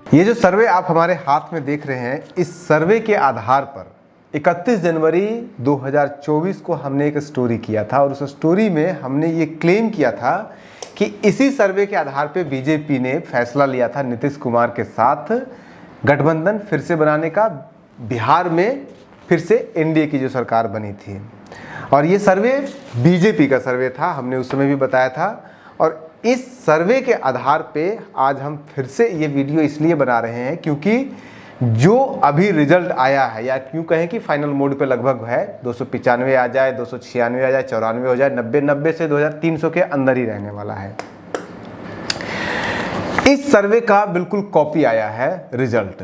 ये जो सर्वे आप हमारे हाथ में देख रहे हैं, इस सर्वे के आधार पर 31 जनवरी 2024 को हमने एक स्टोरी किया था और उस स्टोरी में हमने ये क्लेम किया था कि इसी सर्वे के आधार पे बीजेपी ने फैसला लिया था नीतीश कुमार के साथ गठबंधन फिर से बनाने का, बिहार में फिर से एनडीए की जो सरकार बनी थी। और ये सर्वे बीजेपी का सर्वे था, हमने उस समय भी बताया था। और इस सर्वे के आधार पे आज हम फिर से ये वीडियो इसलिए बना रहे हैं क्योंकि जो अभी रिजल्ट आया है, या क्यों कहें कि फाइनल मोड पे लगभग है, 295 आ जाए, 296 आ जाए, 94 हो जाए, 90 से 2300 के अंदर ही रहने वाला है। इस सर्वे का बिल्कुल कॉपी आया है रिजल्ट।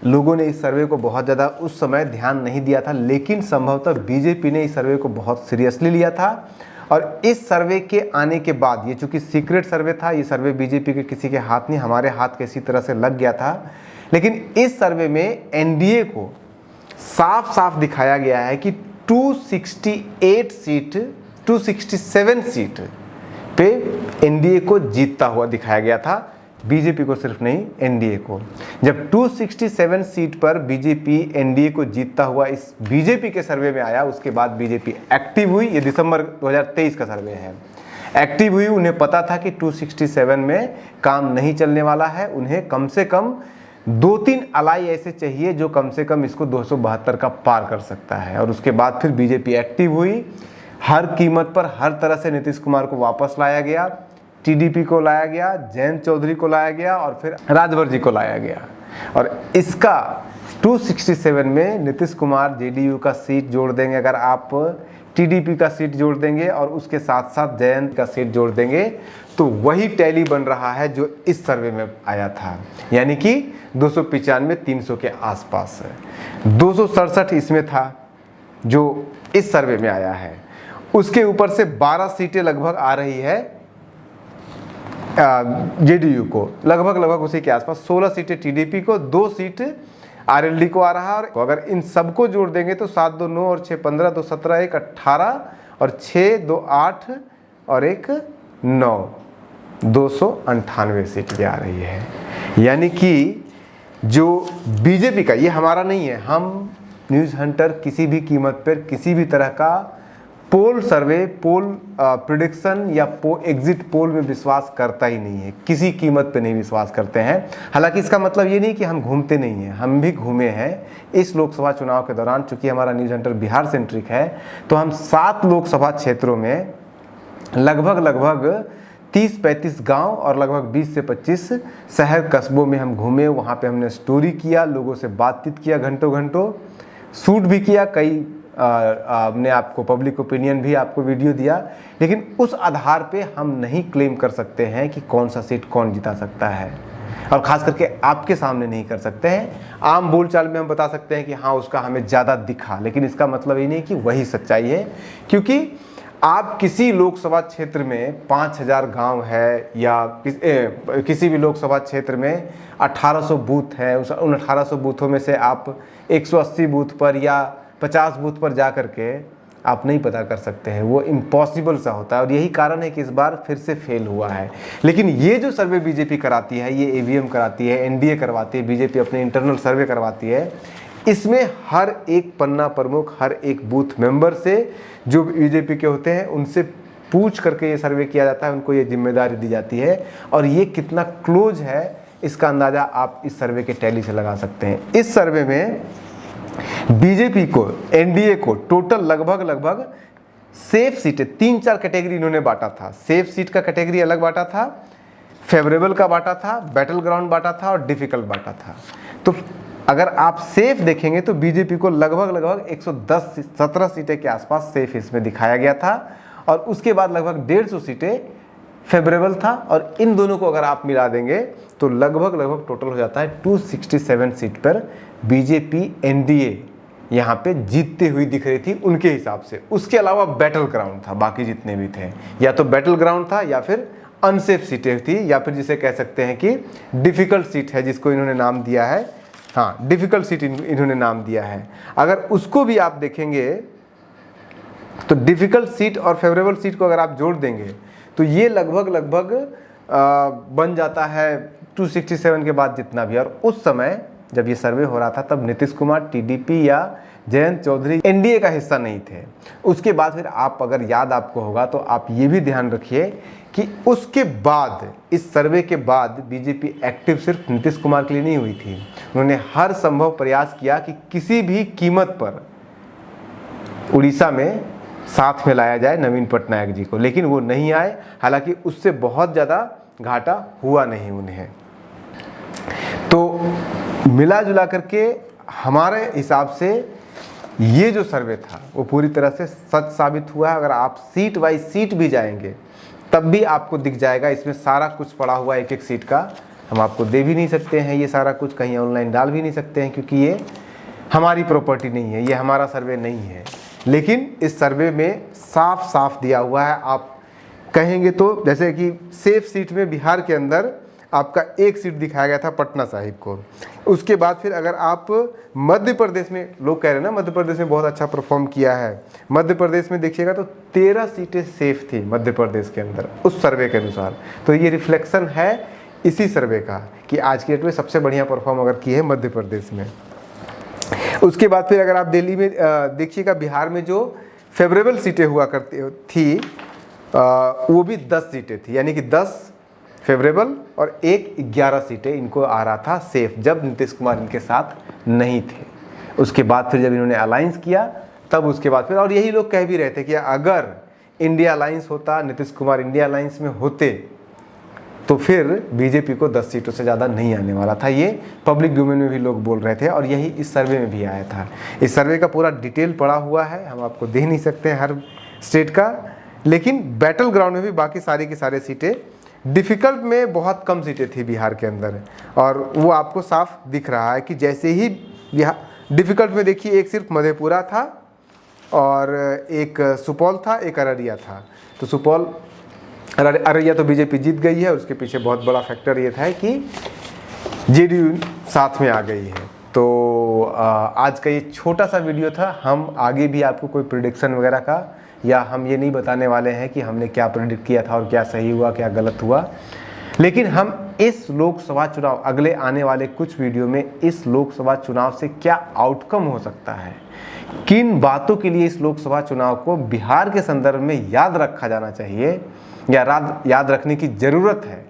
लोगों ने इस सर्वे को बहुत ज़्यादा उस समय ध्यान नहीं दिया था, लेकिन संभवतः बीजेपी ने इस सर्वे को बहुत सीरियसली लिया था। और इस सर्वे के आने के बाद, ये चूंकि सीक्रेट सर्वे था, ये सर्वे बीजेपी के किसी के हाथ नहीं, हमारे हाथ किसी तरह से लग गया था, लेकिन इस सर्वे में एनडीए को साफ साफ दिखाया गया है कि 267 सीट पे एनडीए को जीतता हुआ दिखाया गया था, बीजेपी को सिर्फ नहीं, एनडीए को। जब 267 सीट पर बीजेपी एनडीए को जीतता हुआ इस बीजेपी के सर्वे में आया, उसके बाद बीजेपी एक्टिव हुई। ये दिसंबर 2023 का सर्वे है। एक्टिव हुई, उन्हें पता था कि 267 में काम नहीं चलने वाला है, उन्हें कम से कम 2-3 अलाई ऐसे चाहिए जो कम से कम इसको 272 का पार कर सकता है। और उसके बाद फिर बीजेपी एक्टिव हुई, हर कीमत पर हर तरह से नीतीश कुमार को वापस लाया गया, टीडीपी को लाया गया, जयंत चौधरी को लाया गया और फिर राजभर जी को लाया गया। और इसका 267 में नीतीश कुमार जेडीयू का सीट जोड़ देंगे, अगर आप टीडीपी का सीट जोड़ देंगे और उसके साथ साथ जयंत का सीट जोड़ देंगे, तो वही टैली बन रहा है जो इस सर्वे में आया था, यानी कि 295-300 के आसपास है। 267 इसमें था जो इस सर्वे में आया है। उसके ऊपर से 12 सीटें लगभग आ रही है जेडीयू को, लगभग उसी के आसपास। 16 सीटें टीडीपी को, 2 सीट आरएलडी को आ रहा है। और अगर इन सबको जोड़ देंगे तो 7 2 9 और 6 15, 2 17 1 18 और 6 2 8 और 1 9, 298 सीट भी आ रही है। यानी कि जो बीजेपी का, ये हमारा नहीं है, हम न्यूज़ हंटर किसी भी कीमत पर किसी भी तरह का पोल सर्वे, पोल प्रिडिक्शन या एग्जिट पोल में विश्वास करता ही नहीं है, किसी कीमत पे नहीं विश्वास करते हैं। हालांकि इसका मतलब ये नहीं कि हम घूमते नहीं हैं, हम भी घूमे हैं इस लोकसभा चुनाव के दौरान। चूंकि हमारा न्यूज़ हंटर बिहार सेंट्रिक है, तो हम 7 लोकसभा क्षेत्रों में लगभग 30-35 गांव और लगभग 20 से 25 शहर कस्बों में हम घूमे। वहाँ पे हमने स्टोरी किया, लोगों से बातचीत किया, घंटों शूट भी किया, कई हमने आपको पब्लिक ओपिनियन भी आपको वीडियो दिया। लेकिन उस आधार पे हम नहीं क्लेम कर सकते हैं कि कौन सा सीट कौन जिता सकता है, और ख़ास करके आपके सामने नहीं कर सकते हैं। आम बोलचाल में हम बता सकते हैं कि हाँ उसका हमें ज़्यादा दिखा, लेकिन इसका मतलब ये नहीं कि वही सच्चाई है। क्योंकि आप किसी लोकसभा क्षेत्र में 5000 गांव है, या किसी भी लोकसभा क्षेत्र में 1800 बूथ है, उन 1800 बूथों में से आप 180 बूथ पर या 50 बूथ पर जा करके आप नहीं पता कर सकते हैं, वो इम्पॉसिबल सा होता है। और यही कारण है कि इस बार फिर से फेल हुआ है। लेकिन ये जो सर्वे बीजेपी कराती है, ये ईवीएम कराती है, एनडीए करवाती है, बीजेपी अपने इंटरनल सर्वे करवाती है, इसमें हर एक पन्ना प्रमुख, हर एक बूथ मेंबर से जो बीजेपी के होते हैं उनसे पूछ करके ये सर्वे किया जाता है, उनको ये जिम्मेदारी दी जाती है। और ये कितना क्लोज है इसका अंदाज़ा आप इस सर्वे के टैली से लगा सकते हैं। इस सर्वे में बीजेपी को, एनडीए को टोटल लगभग सेफ सीटें 3-4 कैटेगरी इन्होंने बांटा था। सेफ सीट का कैटेगरी अलग बांटा था, फेवरेबल का बांटा था, बैटल ग्राउंड बांटा था और डिफिकल्ट बांटा था। तो अगर आप सेफ देखेंगे तो बीजेपी को लगभग 117 सीटें के आसपास सेफ इसमें दिखाया गया था, और उसके बाद लगभग 150 सीटें फेवरेबल था। और इन दोनों को अगर आप मिला देंगे तो लगभग टोटल हो जाता है 267 सीट पर बीजेपी एनडीए यहाँ पे जीतते हुई दिख रही थी उनके हिसाब से। उसके अलावा बैटल ग्राउंड था, बाकी जितने भी थे, या तो बैटल ग्राउंड था या फिर अनसेफ सीटें थी, या फिर जिसे कह सकते हैं कि डिफ़िकल्ट सीट है, जिसको इन्होंने नाम दिया है, हाँ डिफ़िकल्ट सीट इन्होंने नाम दिया है। अगर उसको भी आप देखेंगे तो डिफ़िकल्ट सीट और फेवरेबल सीट को अगर आप जोड़ देंगे तो ये लगभग बन जाता है 267 के बाद जितना भी। और उस समय जब ये सर्वे हो रहा था तब नीतीश कुमार टीडीपी या जयंत चौधरी एनडीए का हिस्सा नहीं थे। उसके बाद फिर आप अगर याद आपको होगा तो आप ये भी ध्यान रखिए कि उसके बाद, इस सर्वे के बाद बीजेपी एक्टिव सिर्फ नीतीश कुमार के लिए नहीं हुई थी। उन्होंने हर संभव प्रयास किया कि किसी भी कीमत पर उड़ीसा में साथ में लाया जाए नवीन पटनायक जी को, लेकिन वो नहीं आए। हालांकि उससे बहुत ज़्यादा घाटा हुआ नहीं उन्हें। तो मिला जुला करके हमारे हिसाब से ये जो सर्वे था वो पूरी तरह से सच साबित हुआ है। अगर आप सीट वाइज सीट भी जाएंगे तब भी आपको दिख जाएगा, इसमें सारा कुछ पड़ा हुआ एक एक सीट का। हम आपको दे भी नहीं सकते हैं ये सारा कुछ, कहीं ऑनलाइन डाल भी नहीं सकते हैं, क्योंकि ये हमारी प्रॉपर्टी नहीं है, ये हमारा सर्वे नहीं है। लेकिन इस सर्वे में साफ साफ दिया हुआ है। आप कहेंगे तो जैसे कि सेफ सीट में बिहार के अंदर आपका एक सीट दिखाया गया था पटना साहिब को। उसके बाद फिर अगर आप मध्य प्रदेश में, लोग कह रहे हैं ना मध्य प्रदेश में बहुत अच्छा परफॉर्म किया है, मध्य प्रदेश में देखिएगा तो 13 सीटें सेफ थी मध्य प्रदेश के अंदर उस सर्वे के अनुसार। तो ये रिफ्लेक्शन है इसी सर्वे का कि आज की डेट में सबसे बढ़िया परफॉर्म अगर की है मध्य प्रदेश में। उसके बाद फिर अगर आप दिल्ली में देखिएगा, बिहार में जो फेवरेबल सीटें हुआ करती थी वो भी 10 सीटें थी, यानी कि 10 फेवरेबल और 11 सीटें इनको आ रहा था सेफ, जब नीतीश कुमार इनके साथ नहीं थे। उसके बाद फिर जब इन्होंने अलायंस किया तब उसके बाद फिर, और यही लोग कह भी रहे थे कि अगर इंडिया अलायंस होता, नीतीश कुमार इंडिया अलायंस में होते तो फिर बीजेपी को 10 सीटों से ज़्यादा नहीं आने वाला था। ये पब्लिक डोमेन में भी लोग बोल रहे थे और यही इस सर्वे में भी आया था। इस सर्वे का पूरा डिटेल पड़ा हुआ है, हम आपको दे नहीं सकते हैं हर स्टेट का, लेकिन बैटल ग्राउंड में भी बाकी सारी की सारी सीटें, डिफ़िकल्ट में बहुत कम सीटें थी बिहार के अंदर। और वो आपको साफ दिख रहा है कि जैसे ही बिहार डिफ़िकल्ट में देखिए, एक सिर्फ मधेपुरा था और एक सुपौल था, एक अररिया था। तो सुपौल अररिया तो बीजेपी जीत गई है, उसके पीछे बहुत बड़ा फैक्टर ये था कि जेडीयू साथ में आ गई है। तो आज का ये छोटा सा वीडियो था। हम आगे भी आपको कोई प्रेडिक्शन वगैरह का, या हम ये नहीं बताने वाले हैं कि हमने क्या प्रेडिक्ट किया था और क्या सही हुआ क्या गलत हुआ, लेकिन हम इस लोकसभा चुनाव, अगले आने वाले कुछ वीडियो में इस लोकसभा चुनाव से क्या आउटकम हो सकता है, किन बातों के लिए इस लोकसभा चुनाव को बिहार के संदर्भ में याद रखा जाना चाहिए या याद रखने की ज़रूरत है,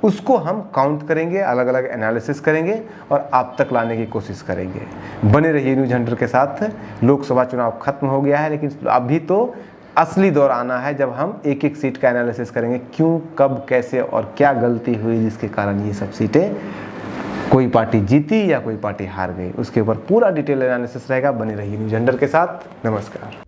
उसको हम काउंट करेंगे, अलग अलग एनालिसिस करेंगे और आप तक लाने की कोशिश करेंगे। बने रहिए न्यूज़ हंटर के साथ। लोकसभा चुनाव खत्म हो गया है, लेकिन अभी तो असली दौर आना है जब हम एक एक सीट का एनालिसिस करेंगे, क्यों, कब, कैसे और क्या गलती हुई जिसके कारण ये सब सीटें कोई पार्टी जीती या कोई पार्टी हार गई। उसके ऊपर पूरा डिटेल एनालिसिस रहेगा। बने रहिए न्यूज़ हंटर के साथ। नमस्कार।